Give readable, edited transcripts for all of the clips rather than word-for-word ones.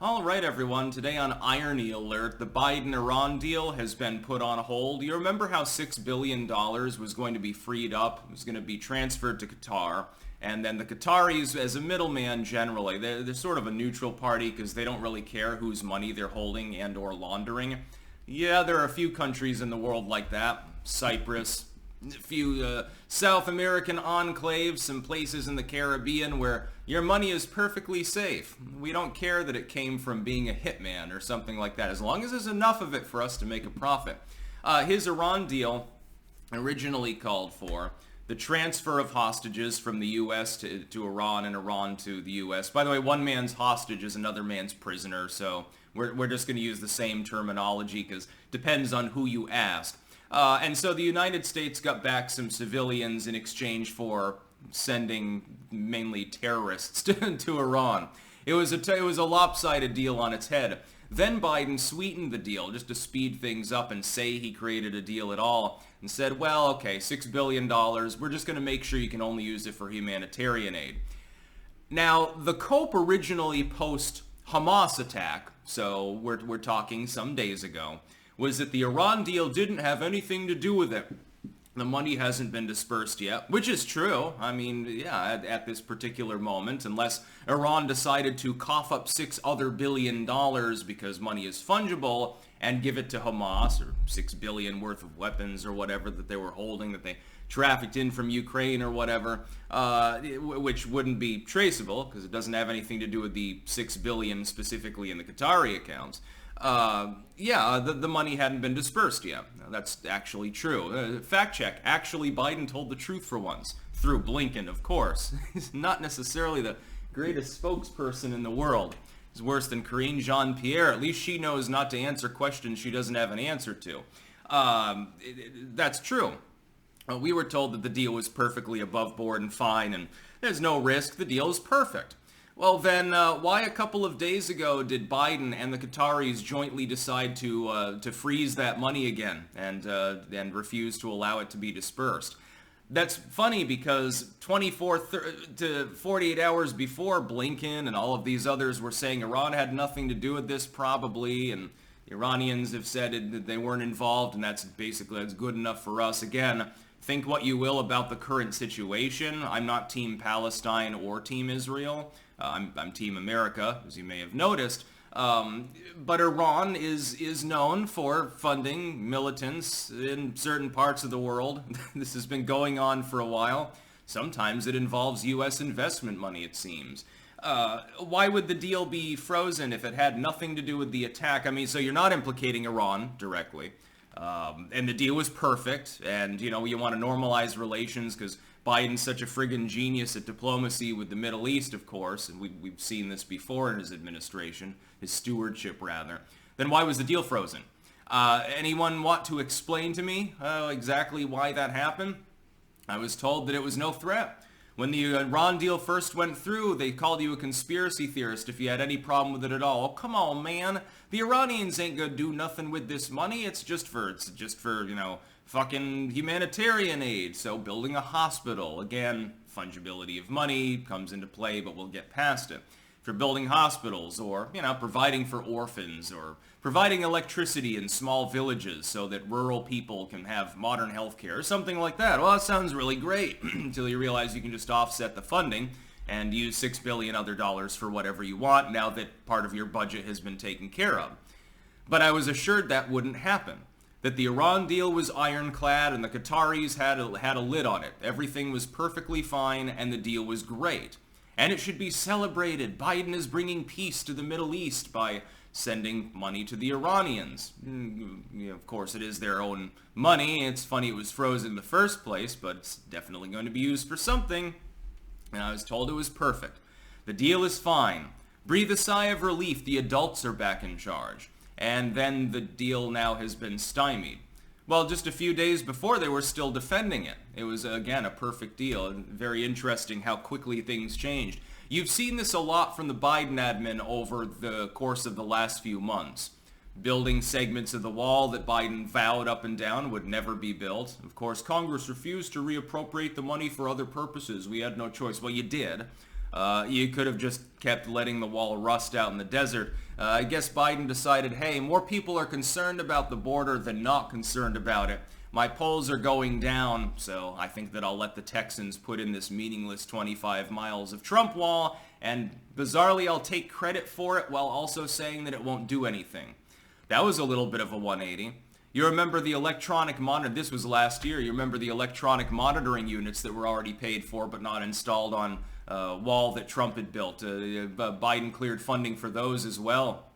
All right, everyone. Today on Irony Alert, the Biden-Iran deal has been put on hold. You remember how $6 billion was going to be freed up? It was going to be transferred to Qatar. And then the Qataris, as a middleman generally, they're sort of a neutral party because they don't really care whose money they're holding and or laundering. Yeah, there are a few countries in the world like that. Cyprus, a few South American enclaves, some places in the Caribbean where your money is perfectly safe. We don't care that it came from being a hitman or something like that, as long as there's enough of it for us to make a profit. His Iran deal originally called for the transfer of hostages from the U.S. to Iran and Iran to the U.S. By the way, one man's hostage is another man's prisoner, so we're just going to use the same terminology because it depends on who you ask. And so the United States got back some civilians in exchange for sending mainly terrorists to Iran. It was a lopsided deal on its head. Then Biden sweetened the deal just to speed things up and say he created a deal at all and said, well, okay, $6 billion, we're just going to make sure you can only use it for humanitarian aid. Now, the COPE originally post-Hamas attack, so we're talking some days ago, was that the Iran deal didn't have anything to do with it. The money hasn't been dispersed yet, which is true. I mean, yeah, at this particular moment, unless Iran decided to cough up $6 other billion because money is fungible and give it to Hamas, or $6 billion worth of weapons or whatever that they were holding, that they trafficked in from Ukraine or whatever, which wouldn't be traceable because it doesn't have anything to do with the $6 billion specifically in the Qatari accounts. The money hadn't been dispersed yet. That's actually true. Fact check. Actually, Biden told the truth for once. Through Blinken, of course. He's not necessarily the greatest spokesperson in the world. He's worse than Karine Jean-Pierre. At least she knows not to answer questions she doesn't have an answer to. That's true. We were told that the deal was perfectly above board and fine, and there's no risk. The deal is perfect. Well, then, why a couple of days ago did Biden and the Qataris jointly decide to freeze that money again and refuse to allow it to be dispersed? That's funny because 24 to 48 hours before, Blinken and all of these others were saying Iran had nothing to do with this probably, and the Iranians have said that they weren't involved, and that's good enough for us. Again, think what you will about the current situation. I'm not Team Palestine or Team Israel. I'm Team America, as you may have noticed. But Iran is known for funding militants in certain parts of the world. This has been going on for a while. Sometimes it involves U.S. investment money, it seems. Why would the deal be frozen if it had nothing to do with the attack? I mean, so you're not implicating Iran directly. And the deal was perfect. And, you want to normalize relations because Biden's such a friggin' genius at diplomacy with the Middle East, of course, and we've seen this before in his administration, his stewardship, rather. Then why was the deal frozen? Anyone want to explain to me exactly why that happened? I was told that it was no threat. When the Iran deal first went through, they called you a conspiracy theorist if you had any problem with it at all. Oh, come on, man. The Iranians ain't gonna do nothing with this money. It's just for fucking humanitarian aid. So building a hospital, again, fungibility of money comes into play, but we'll get past it. If you're building hospitals or, providing for orphans or providing electricity in small villages so that rural people can have modern health care or something like that. Well, that sounds really great until you realize you can just offset the funding and use $6 billion other dollars for whatever you want now that part of your budget has been taken care of. But I was assured that wouldn't happen. That the Iran deal was ironclad and the Qataris had a lid on it. Everything was perfectly fine and the deal was great. And it should be celebrated. Biden is bringing peace to the Middle East by sending money to the Iranians. Of course, it is their own money. It's funny it was frozen in the first place, but it's definitely going to be used for something. And I was told it was perfect. The deal is fine. Breathe a sigh of relief. The adults are back in charge. And then the deal now has been stymied. Well, just a few days before, they were still defending it. It was, again, a perfect deal. And very interesting how quickly things changed. You've seen this a lot from the Biden admin over the course of the last few months. Building segments of the wall that Biden vowed up and down would never be built. Of course, Congress refused to reappropriate the money for other purposes. We had no choice. Well, you did. You could have just kept letting the wall rust out in the desert. I guess Biden decided, hey, more people are concerned about the border than not concerned about it. My polls are going down, so I think that I'll let the Texans put in this meaningless 25 miles of Trump wall, and bizarrely I'll take credit for it while also saying that it won't do anything. That was a little bit of a 180. You remember the electronic monitor, this was last year, you remember the electronic monitoring units that were already paid for but not installed on wall that Trump had built. Biden cleared funding for those as well.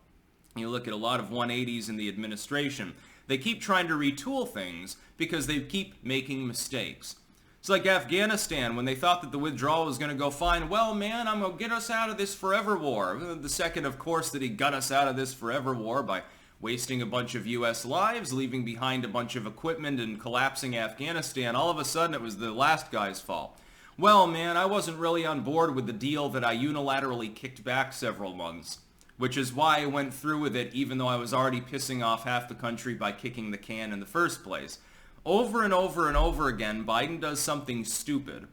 You look at a lot of 180s in the administration. They keep trying to retool things because they keep making mistakes. It's like Afghanistan, when they thought that the withdrawal was going to go fine. Well, man, I'm going to get us out of this forever war. The second, of course, that he got us out of this forever war by wasting a bunch of U.S. lives, leaving behind a bunch of equipment, and collapsing Afghanistan, all of a sudden it was the last guy's fault. Well, man, I wasn't really on board with the deal that I unilaterally kicked back several months, which is why I went through with it even though I was already pissing off half the country by kicking the can in the first place. Over and over and over again, Biden does something stupid.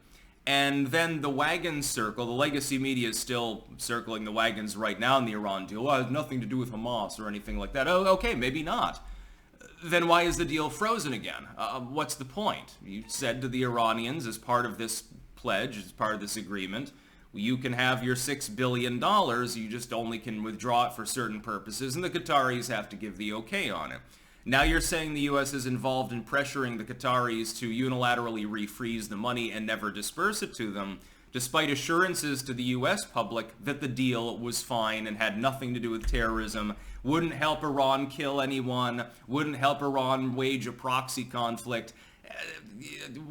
And then the wagons circle. The legacy media is still circling the wagons right now in the Iran deal. Well, it has nothing to do with Hamas or anything like that. Oh, okay, maybe not. Then why is the deal frozen again? What's the point? You said to the Iranians as part of this pledge, as part of this agreement, you can have your $6 billion, you just only can withdraw it for certain purposes, and the Qataris have to give the okay on it. Now you're saying the U.S. is involved in pressuring the Qataris to unilaterally refreeze the money and never disperse it to them, despite assurances to the U.S. public that the deal was fine and had nothing to do with terrorism, wouldn't help Iran kill anyone, wouldn't help Iran wage a proxy conflict.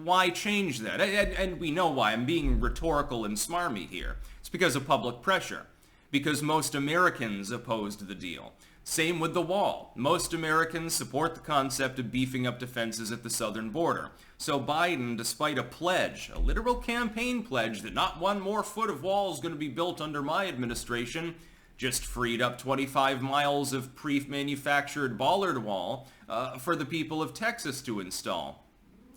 Why change that? And we know why. I'm being rhetorical and smarmy here. It's because of public pressure. Because most Americans opposed the deal. Same with the wall. Most Americans support the concept of beefing up defenses at the southern border. So Biden, despite a pledge, a literal campaign pledge that not one more foot of wall is going to be built under my administration, just freed up 25 miles of pre-manufactured bollard wall for the people of Texas to install,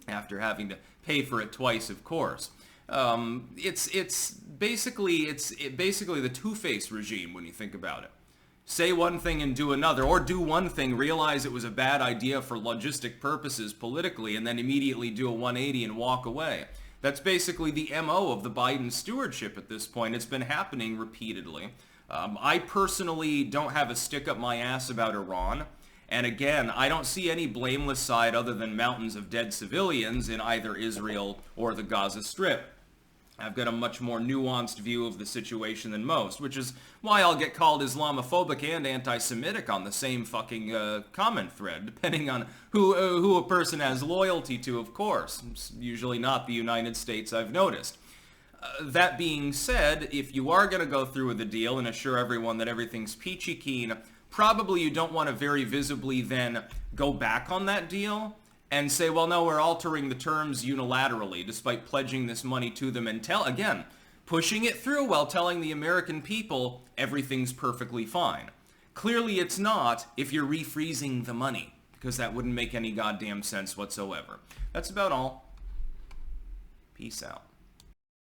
after having to pay for it twice, of course. It's basically the two-face regime when you think about it. Say one thing and do another, or do one thing, realize it was a bad idea for logistic purposes politically, and then immediately do a 180 and walk away. That's basically the MO of the Biden stewardship at this point. It's been happening repeatedly. I personally don't have a stick up my ass about Iran. And again, I don't see any blameless side other than mountains of dead civilians in either Israel or the Gaza Strip. I've got a much more nuanced view of the situation than most, which is why I'll get called Islamophobic and anti-Semitic on the same fucking comment thread, depending on who a person has loyalty to, of course. It's usually not the United States, I've noticed. That being said, if you are going to go through with the deal and assure everyone that everything's peachy keen, probably you don't want to very visibly then go back on that deal and say, well, no, we're altering the terms unilaterally, despite pledging this money to them, and pushing it through while telling the American people everything's perfectly fine. Clearly it's not if you're refreezing the money, because that wouldn't make any goddamn sense whatsoever. That's about all. Peace out.